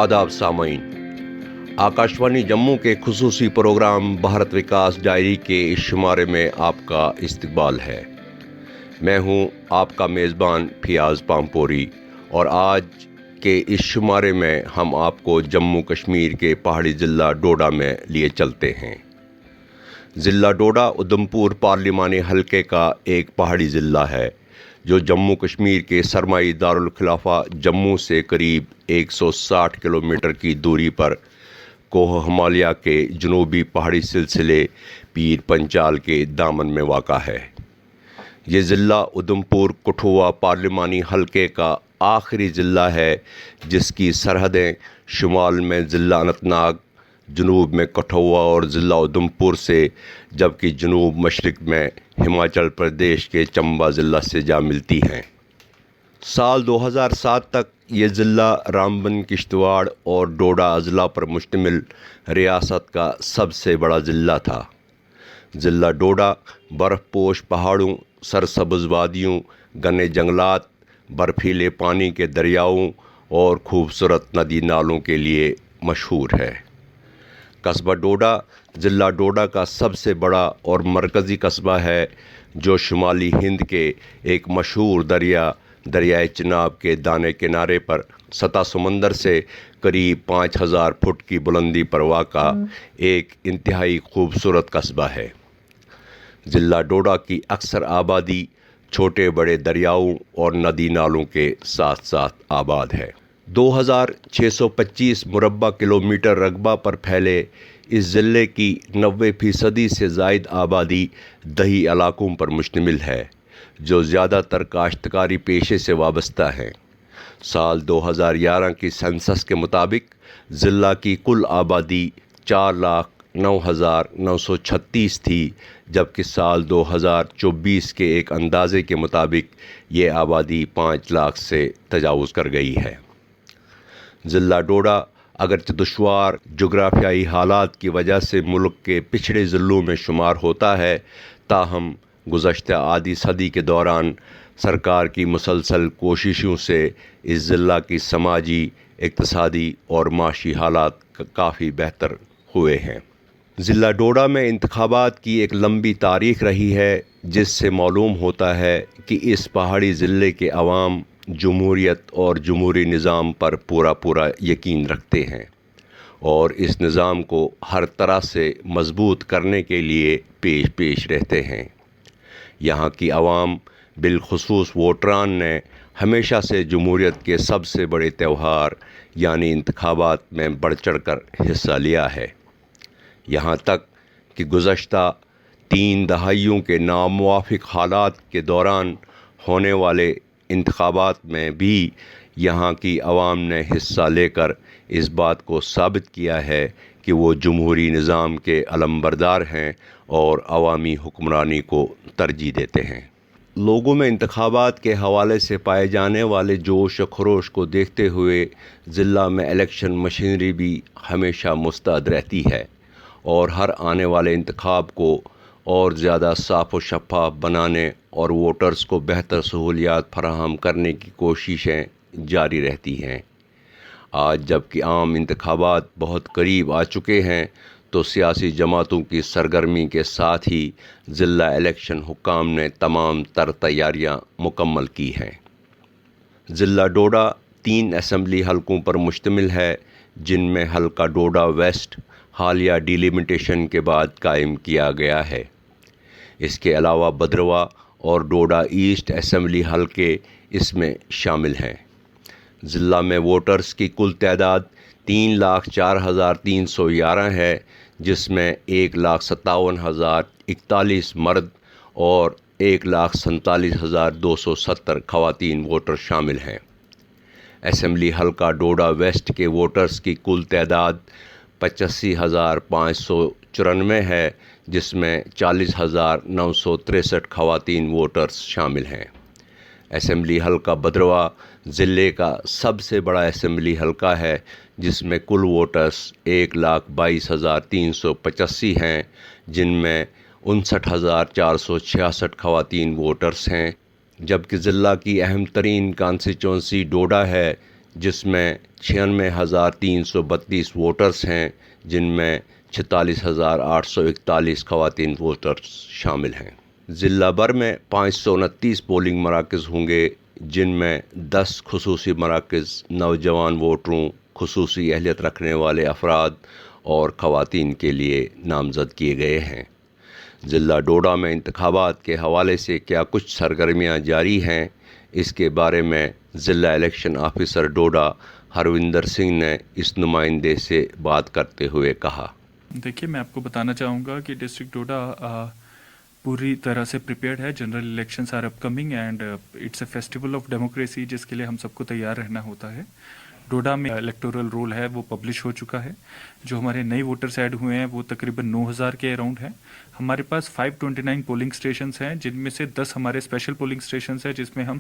आदाब सामीन, आकाशवाणी जम्मू के खुसूसी प्रोग्राम भारत विकास डायरी के इस शुमारे में आपका इस्तकबाल है। मैं हूं आपका मेज़बान फियाज़ पामपोरी और आज के इस शुमारे में हम आपको जम्मू कश्मीर के पहाड़ी ज़िला डोडा में लिए चलते हैं। ज़िला डोडा उधमपुर पार्लिमानी हलके का एक पहाड़ी ज़िला है जो जम्मू कश्मीर के सरमाई दारुल खिलाफा जम्मू से करीब 160 किलोमीटर की दूरी पर कोह हिमालय के जनूबी पहाड़ी सिलसिले पीर पंचाल के दामन में वाक़ा है। ये ज़िला उधमपुर कठुआ पार्लिमानी हलके का आखिरी ज़िला है जिसकी सरहदें शुमाल में ज़िला अनंतनाग, जनूब में कठुआ और ज़िला उधमपुर से, जबकि जनूब मशरक़ में हिमाचल प्रदेश के चंबा ज़िला से जा मिलती हैं। साल 2007 तक ये ज़िला रामबन, किश्तवाड़ और डोडा अज़ला पर मुश्तमिल रियासत का सबसे बड़ा ज़िला था। ज़िला डोडा बर्फ़पोश पहाड़ों, सरसब्ज़ वादियों, घने जंगलात, बर्फीले पानी के दरियाओं और खूबसूरत नदी नालों के लिए मशहूर है। कस्बा डोडा ज़िला डोडा का सबसे बड़ा और मरकज़ी कस्बा है जो शुमाली हिंद के एक मशहूर दरियाए चिनाब के दाने किनारे पर सतह समंदर से करीब 5000 फुट की बुलंदी पर वाक़ा एक इंतहाई खूबसूरत कस्बा है। ज़िला डोडा की अक्सर आबादी छोटे बड़े दरियाओं और नदी नालों के साथ साथ आबाद है। 2625 मुरब्बा किलोमीटर रकबा पर फैले इस ज़िले की 90% से ज़ायद आबादी दही इलाकों पर मुश्तमिल है जो ज़्यादातर काश्तकारी पेशे से वाबस्ता हैं। साल 2011 की सेंसस के मुताबिक ज़िला की कुल आबादी 4,09,936 थी, जबकि साल 2024 के एक अंदाज़े के मुताबिक ये आबादी 5 लाख से तजावुज़ कर गई है। ज़िला डोडा अगरचे दुश्वार जोग्राफियाई हालात की वजह से मुल्क के पिछड़े ज़िलों में शुमार होता है, ताहम गुज़श्ता आधी सदी के दौरान सरकार की मुसलसल कोशिशों से इस ज़िला की समाजी, इक़्तिसादी और माशी हालात काफ़ी बेहतर हुए हैं। ज़िला डोडा में इंतखाबात की एक लंबी तारीख़ रही है जिससे मालूम होता है कि इस पहाड़ी ज़िले के अवाम जमहूरियत और जमहूरी निज़ाम पर पूरा यकीन रखते हैं और इस निज़ाम को हर तरह से मजबूत करने के लिए पेश रहते हैं। यहाँ की आवाम बिलखुसूस वोटरान ने हमेशा से जमहूरियत के सबसे बड़े त्यौहार यानी इंतखाबात में बढ़ चढ़ कर हिस्सा लिया है। यहाँ तक कि गुज़श्ता 3 दहाइयों के नामुवाफिक हालात के दौरान होने वाले इंतखाबात में भी यहाँ की आवाम ने हिस्सा लेकर इस बात को साबित किया है कि वो जमहूरी निज़ाम के अलमबरदार हैं और अवामी हुक्मरानी को तरजीह देते हैं। लोगों में इंतखाबात के हवाले से पाए जाने वाले जोश व खरोश को देखते हुए ज़िला में इलेक्शन मशीनरी भी हमेशा मुस्तैद रहती है और हर आने वाले इंतखाब को और ज़्यादा साफ़ व शफ़ाफ़ बनाने और वोटर्स को बेहतर सहूलियात फराहम करने की कोशिशें जारी रहती हैं। आज जबकि आम इंतखाबात बहुत करीब आ चुके हैं तो सियासी जमातों की सरगर्मी के साथ ही ज़िला इलेक्शन हुक्काम ने तमाम तर तैयारियां मुकम्मल की हैं। ज़िला डोडा 3 असम्बली हलकों पर मुश्तमिल है जिनमें हलका डोडा वेस्ट हालिया डिलिमिटेशन के बाद कायम किया गया है। इसके अलावा भद्रवा और डोडा ईस्ट असम्बली हलके इसमें शामिल हैं। ज़िला में वोटर्स की कुल तादाद 3,04,311 है जिसमें 1,57,041 मर्द और 1,47,270 ख़वातीन वोटर शामिल हैं। असम्बली हलका डोडा वेस्ट के वोटर्स की कुल तादाद 85,594 है जिसमें 40,963 ख़वातीन वोटर्स शामिल हैं। असम्बली हलका भद्रवा ज़िले का सबसे बड़ा असम्बली हलका है जिसमें कुल वोटर्स 1,22,385 हैं जिनमें 59,466 ख़वातीन वोटर्स हैं, जबकि ज़िला की अहम तरीन कॉन्स्टिट्यूंसी डोडा है جس میں 96,332 ووٹرز ہیں، جن میں 46,841 خواتین ووٹرز شامل ہیں۔ ضلع بھر میں 529 پولنگ مراکز ہوں گے، جن میں 10 خصوصی مراکز نوجوان ووٹروں، خصوصی اہلیت رکھنے والے افراد اور خواتین کے لیے نامزد کیے گئے ہیں۔ ضلع ڈوڈا میں انتخابات کے حوالے سے کیا کچھ سرگرمیاں جاری ہیں، اس کے بارے میں ضلع الیکشن آفیسر ڈوڈا ہروندر سنگھ نے اس نمائندے سے بات کرتے ہوئے کہا۔ دیکھیے، میں آپ کو بتانا چاہوں گا کہ ڈسٹرکٹ ڈوڈا پوری طرح سے پریپیئرڈ ہے۔ General elections are upcoming and it's a festival of democracy, جس کے لیے ہم سب کو تیار رہنا ہوتا ہے۔ ڈوڈا میں الیکٹورل رول ہے وہ پبلش ہو چکا ہے۔ جو ہمارے نئے ووٹرز ایڈ ہوئے ہیں وہ تقریباً 9,000 کے اراؤنڈ ہیں۔ ہمارے پاس 529 پولنگ اسٹیشنز ہیں، جن میں سے 10 ہمارے اسپیشل پولنگ اسٹیشنز ہیں، جس میں ہم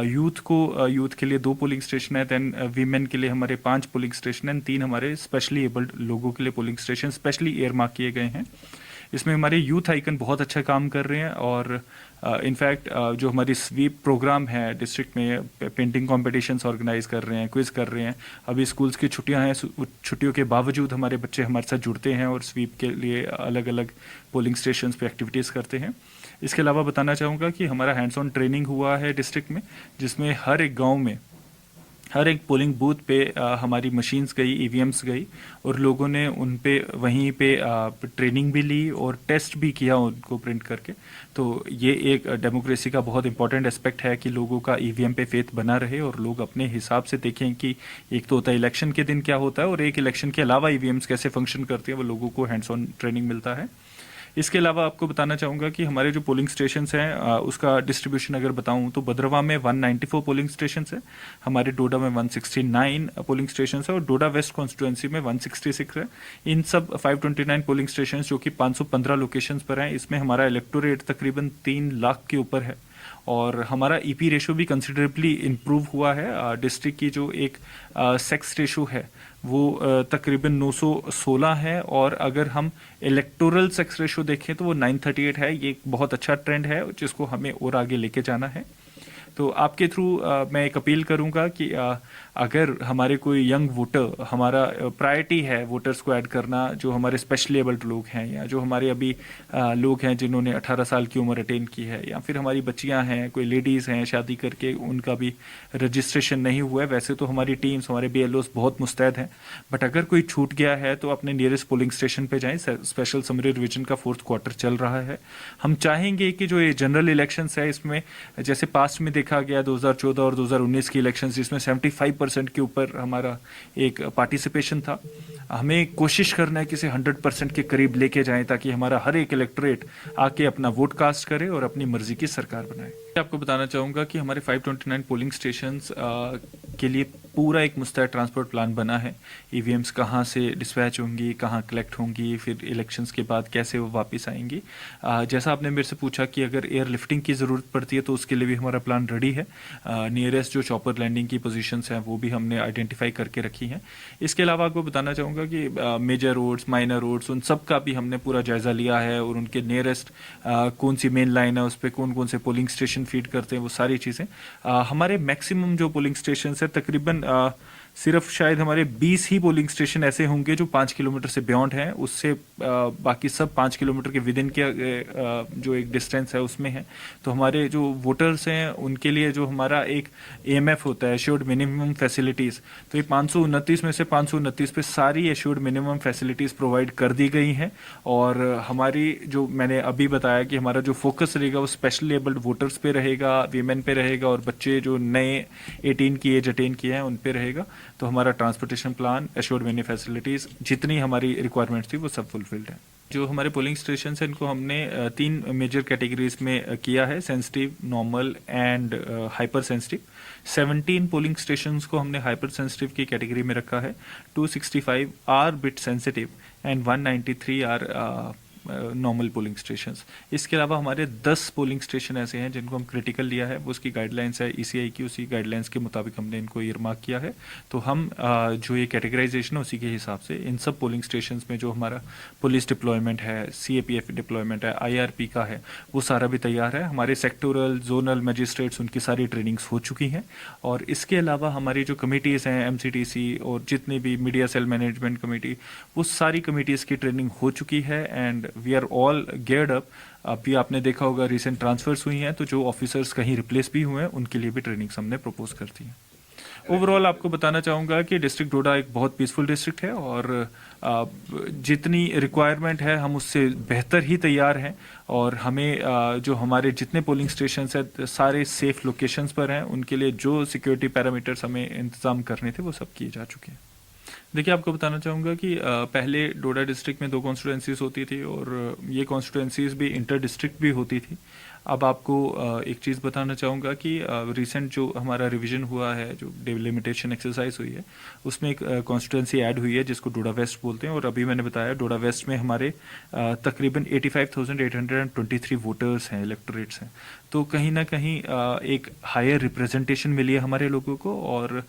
یوتھ کے لیے 2 پولنگ اسٹیشن ہیں، دین ویمن کے لیے ہمارے 5 پولنگ اسٹیشن ہیں، 3 ہمارے اسپیشلی ایبلڈ لوگوں کے لیے polling station specially earmarked کیے گئے ہیں۔ اس میں ہمارے یوتھ آئیکن بہت اچھا کام کر رہے ہیں، اور انفیکٹ جو ہماری سویپ پروگرام ہے ڈسٹرکٹ میں، پینٹنگ کمپٹیشنس آرگنائز کر رہے ہیں، کوئز کر رہے ہیں۔ ابھی اسکولس کی چھٹیاں ہیں، چھٹیوں کے باوجود ہمارے بچے ہمارے ساتھ جڑتے ہیں اور سویپ کے لیے الگ الگ پولنگ اسٹیشنز پہ ایکٹیویٹیز کرتے ہیں۔ اس کے علاوہ بتانا چاہوں گا کہ ہمارا ہینڈس آن ٹریننگ ہوا ہے ڈسٹرکٹ میں، جس میں ہر ایک گاؤں میں ہر ایک پولنگ بوتھ پہ ہماری مشینز گئی، ای وی ایمس گئی، اور لوگوں نے ان پہ وہیں پہ ٹریننگ بھی لی اور ٹیسٹ بھی کیا ان کو پرنٹ کر کے۔ تو یہ ایک ڈیموکریسی کا بہت امپورٹنٹ اسپیکٹ ہے کہ لوگوں کا ای وی ایم پہ فیتھ بنا رہے اور لوگ اپنے حساب سے دیکھیں کہ ایک تو ہوتا ہے الیکشن کے دن کیا ہوتا ہے، اور ایک الیکشن کے علاوہ ای وی ایمس کیسے فنکشن کرتے ہیں، وہ لوگوں کو ہینڈس آن ٹریننگ ملتا ہے۔ اس کے علاوہ آپ کو بتانا چاہوں گا کہ ہمارے جو پولنگ اسٹیشنس ہیں اس کا ڈسٹریبیوشن اگر بتاؤں تو بدرواہ میں 194 پولنگ اسٹیشنس ہیں، ہمارے ڈوڈا میں 169 پولنگ اسٹیشنس ہیں، اور ڈوڈا ویسٹ کانسٹیٹوئنسی میں 166 ہے۔ ان سب 529 پولنگ اسٹیشنس جو کہ 515 لوکیشنز پر ہیں، اس میں ہمارا الیکٹوریٹ تقریباً 3 لاکھ کے اوپر ہے، اور ہمارا ای پی ریشو بھی کنسیڈریبلی امپروو ہوا ہے۔ ڈسٹرکٹ کی جو ایک سیکس ریشو ہے وہ تقریباً 916 ہے، اور اگر ہم الیکٹورل سیکس ریشو دیکھیں تو وہ 938 ہے۔ یہ ایک بہت اچھا ٹرینڈ ہے جس کو ہمیں اور آگے لے کے جانا ہے۔ تو آپ کے تھرو میں ایک اپیل کروں گا کہ اگر ہمارے کوئی ینگ ووٹر، ہمارا پرائرٹی ہے ووٹرز کو ایڈ کرنا جو ہمارے اسپیشلی ایبلڈ لوگ ہیں، یا جو ہمارے ابھی لوگ ہیں جنہوں نے 18 سال کی عمر اٹین کی ہے، یا پھر ہماری بچیاں ہیں، کوئی لیڈیز ہیں شادی کر کے ان کا بھی رجسٹریشن نہیں ہوا ہے۔ ویسے تو ہماری ٹیمز، ہمارے بی ایل اوز بہت مستعد ہیں، بٹ اگر کوئی چھوٹ گیا ہے تو اپنے نیئرسٹ پولنگ اسٹیشن پہ جائیں۔ اسپیشل سمری ڈویژن کا 4تھ کوارٹر چل رہا ہے۔ ہم چاہیں گے کہ جو یہ جنرل الیکشنس ہے، اس میں جیسے پاسٹ میں دیکھا گیا 2014 اور 2019 کی الیکشنز، جس میں 75% کے اوپر ہمارا ایک پارٹیسپیشن تھا، ہمیں کوشش کرنا ہے کہ اسے 100% کے قریب لے کے جائیں، تاکہ ہمارا ہر ایک الیکٹوریٹ آ کے اپنا ووٹ کاسٹ کرے اور اپنی مرضی کی سرکار بنائے۔ آپ کو بتانا چاہوں گا کہ ہمارے 529 پولنگ اسٹیشنز کے لیے پورا ایک مستعد ٹرانسپورٹ پلان بنا ہے۔ ای وی ایمس کہاں سے ڈسپیچ ہوں گی، کہاں کلیکٹ ہوں گی، پھر الیکشنز کے بعد کیسے وہ واپس آئیں گی۔ جیسا آپ نے میرے سے پوچھا کہ اگر ایئر لفٹنگ کی ضرورت پڑتی ہے تو اس کے لیے بھی ہمارا پلان ریڈی ہے۔ نیئرسٹ جو چاپر لینڈنگ کی پوزیشنز ہیں وہ بھی ہم نے آئیڈینٹیفائی کر کے رکھی ہیں۔ اس کے علاوہ آپ کو بتانا چاہوں گا کہ میجر روڈز، مائنر روڈز، ان سب کا بھی ہم نے پورا جائزہ لیا ہے، اور ان کے نیئرسٹ کون سی مین لائن ہے، اس پہ کون کون سے پولنگ اسٹیشن فیڈ کرتے ہیں، وہ ساری چیزیں ہمارے میکسیمم جو پولنگ اسٹیشنز ہیں تقریباً صرف شاید ہمارے 20 ہی پولنگ اسٹیشن ایسے ہوں گے جو 5 کلومیٹر سے بیونڈ ہیں، اس سے باقی سب 5 کلومیٹر کے ودن کے جو ایک ڈسٹینس ہے اس میں ہے۔ تو ہمارے جو ووٹرز ہیں ان کے لیے جو ہمارا ایک اے ایم ایف ہوتا ہے، ایشورڈ منیمم فیسلٹیز، تو یہ 529 میں سے 529 پہ ساری ایشورڈ منیمم فیسلٹیز پرووائڈ کر دی گئی ہیں۔ اور ہماری جو میں نے ابھی بتایا کہ ہمارا جو فوکس رہے گا وہ اسپیشلی ایبلڈ ووٹرز پہ رہے گا، ویمن پہ رہے گا، اور بچے جو نئے 18 کی ایج اٹین کیے ہیں ان پہ رہے گا۔ تو ہمارا transportation plan, assured many facilities, جتنی ہماری ریکوائرمنٹس تھی وہ سب فلفلڈ ہیں۔ جو ہمارے پولنگ اسٹیشنس ہیں ان کو ہم نے 3 میجر کیٹیگریز میں کیا ہے، sensitive, normal and hyper sensitive. 17 polling stations کو ہم نے ہائپر سینسٹیو کی کیٹیگری میں رکھا ہے، 265 are but sensitive and 193 are normal polling stations. इसके अलावा हमारे 10 पोलिंग स्टेशन ऐसे हैं जिनको हम क्रिटिकल लिया है, वो उसकी गाइडलाइंस है ईसीआई की, उसी गाइडलाइंस के मुताबिक हमने इनको ईयरमार्क किया है। तो हम जो ये कैटेगराइजेशन है उसी के हिसाब से इन सब पोलिंग स्टेशंस में जो हमारा पुलिस डिप्लॉयमेंट है, सीएपीएफ डिप्लॉयमेंट है, आईआरपी का है, वो सारा भी तैयार है। हमारे सेक्टोरल जोनल मजिस्ट्रेट्स उनकी सारी ट्रेनिंग्स हो चुकी हैं, और इसके अलावा हमारी जो कमिटीज़ हैं एमसीटीसी और जितनी भी मीडिया सेल मैनेजमेंट कमेटी, वो सारी कमिटीज़ की ट्रेनिंग हो चुकी है and we are all geared up. अभी आपने देखा होगा रिसेंट ट्रांसफर्स हुई हैं, तो जो ऑफिसर्स कहीं रिप्लेस भी हुए हैं उनके लिए भी ट्रेनिंग्स हमने प्रपोज कर दी है। ओवरऑल आपको बताना चाहूँगा कि डिस्ट्रिक्ट डोडा एक बहुत पीसफुल डिस्ट्रिक्ट है और जितनी रिक्वायरमेंट है हम उससे बेहतर ही तैयार हैं, और हमें जो हमारे जितने पोलिंग स्टेशंस हैं सारे सेफ लोकेशंस पर हैं, उनके लिए जो सिक्योरिटी पैरामीटर्स हमें इंतज़ाम करने थे वो सब किए जा चुके हैं। देखिए, आपको बताना चाहूँगा कि पहले डोडा डिस्ट्रिक्ट में 2 कॉन्स्टिट्यूंसीज होती थी और ये कॉन्स्टिट्यूंसीज भी इंटर डिस्ट्रिक्ट भी होती थी। अब आपको एक चीज़ बताना चाहूँगा कि रिसेंट जो हमारा रिवीजन हुआ है, जो डिलिमिटेशन एक्सरसाइज हुई है, उसमें एक कॉन्स्टिट्यूंसी ऐड हुई है जिसको डोडा वेस्ट बोलते हैं, और अभी मैंने बताया डोडा वेस्ट में हमारे तकरीबन 85,823 वोटर्स हैं, इलेक्टोरेट्स हैं। तो कहीं ना कहीं एक हायर रिप्रेजेंटेशन मिली है हमारे लोगों को, और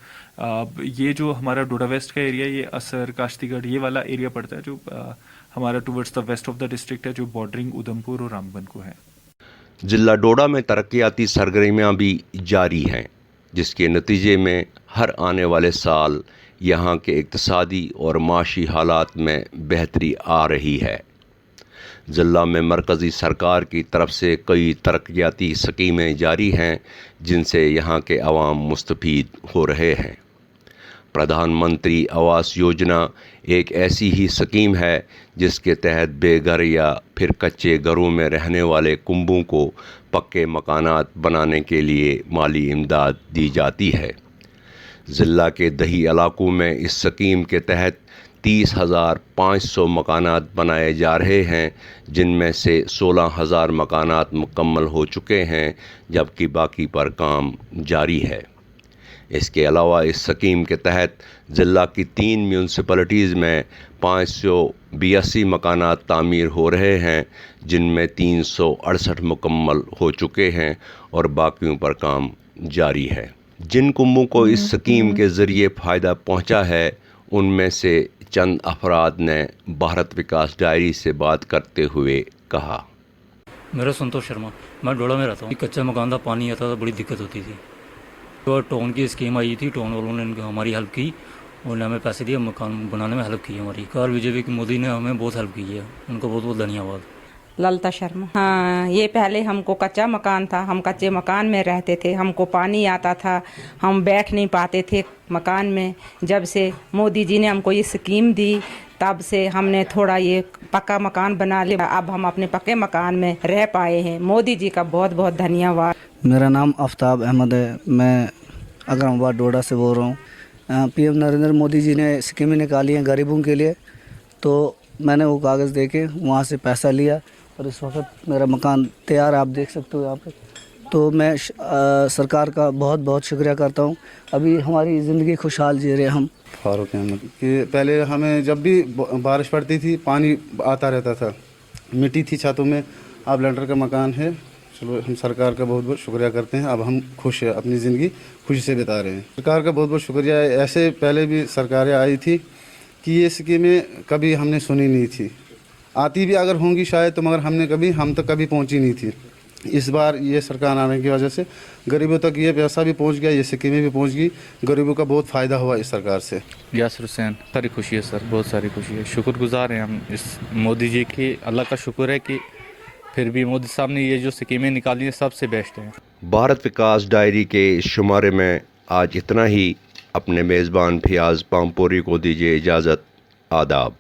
ये जो हमारा डोडा वेस्ट का एरिया, ये असर, काश्तीगढ़, ये वाला एरिया पड़ता है जो हमारा towards the west of the district है, जो बॉर्डरिंग उधमपुर और रामबन को है। जिला डोडा में तरक्याती सरगर्मियाँ भी जारी हैं, जिसके नतीजे में हर आने वाले साल यहाँ के इक़्तिसादी और माशी हालात में बेहतरी आ रही है। ज़िला में मरकज़ी सरकार की तरफ से कई तरक्याती स्कीमें जारी हैं, जिनसे यहाँ के अवाम मुस्तफ़ीद हो रहे हैं। प्रधानमंत्री आवास योजना एक ऐसी ही स्कीम है जिसके तहत बेघर या फिर कच्चे घरों में रहने वाले कुंबों को पक्के मकानात बनाने के लिए माली इमदाद दी जाती है। ज़िला के दही इलाकों में इस स्कीम के तहत 30,500 मकानात बनाए जा रहे हैं, जिनमें से 16,000 मकानात मुकम्मल हो चुके हैं, जबकि बाकी पर काम जारी है। इसके अलावा इस स्कीम के तहत ज़िला की 3 म्यूनसिपलिटीज़ में 582 मकानात तामीर हो रहे हैं, जिनमें 368 मुकम्मल हो चुके हैं और बाकियों पर काम जारी है। जिन कुंबों को इस स्कीम के ज़रिए फ़ायदा पहुंचा है, उनमें से चंद अफराद ने भारत विकास डायरी से बात करते हुए कहा। मेरा संतोष शर्मा, मैं डोडा में रहता हूँ। कच्चा मकान था, पानी आता था, बड़ी दिक्कत होती थी। तो टाउन की स्कीम आई थी, टाउन वालों ने हमारी हेल्प की, उन्होंने हमें पैसे दिए, मकान बनाने में हेल्प की हमारी। कार बीजेपी की मोदी ने हमें बहुत हेल्प की है, उनको बहुत बहुत धन्यवाद। ललता शर्मा। हाँ, ये पहले हमको कच्चा मकान था, हम कच्चे मकान में रहते थे, हमको पानी आता था, हम बैठ नहीं पाते थे मकान में। जब से मोदी जी ने हमको ये स्कीम दी, तब से हमने थोड़ा ये पक्का मकान बना लिया। अब हम अपने पक्के मकान में रह पाए हैं। मोदी जी का बहुत बहुत धन्यवाद। मेरा नाम आफ्ताब अहमद है, मैं अकरमाबाद डोडा से बोल रहा हूँ। पीएम नरेंद्र मोदी जी ने स्कीमें निकाली हैं गरीबों के लिए, तो मैंने वो कागज़ दे के वहाँ से पैसा लिया और इस वक्त मेरा मकान तैयार, आप देख सकते हो यहाँ पे। तो मैं सरकार का बहुत बहुत शुक्रिया करता हूँ। अभी हमारी ज़िंदगी खुशहाल जी रहे हम। फारूक अहमद कि पहले हमें जब भी बारिश पड़ती थी पानी आता रहता था, मिट्टी थी छतों में। अब लैंटर का मकान है, चलो हम सरकार का बहुत बहुत शुक्रिया करते हैं। अब हम खुश हैं, अपनी ज़िंदगी खुशी से बिता रहे हैं। सरकार का बहुत बहुत शुक्रिया। ऐसे पहले भी सरकारें आई थी कि ये स्कीमें कभी हमने सुनी नहीं थी, आती भी अगर होंगी शायद तो, मगर हम तक कभी पहुंची नहीं थी। इस बार ये सरकार आने की वजह से गरीबों तक ये पैसा भी पहुंच गया, ये स्कीमें भी पहुंच गई, गरीबों का बहुत फ़ायदा हुआ इस सरकार से। यासिर हुसैन। सारी खुशी है सर, बहुत सारी खुशी है। शुक्रगुजार हैं हम इस मोदी जी की। अल्लाह का शुक्र है कि फिर भी मोदी साहब ने ये जो स्कीमें निकाली हैं सबसे बेस्ट हैं। भारत विकास डायरी के इस शुमारे में आज इतना ही। अपने मेज़बान फियाज़ पामपोरी को दीजिए इजाज़त। आदाब।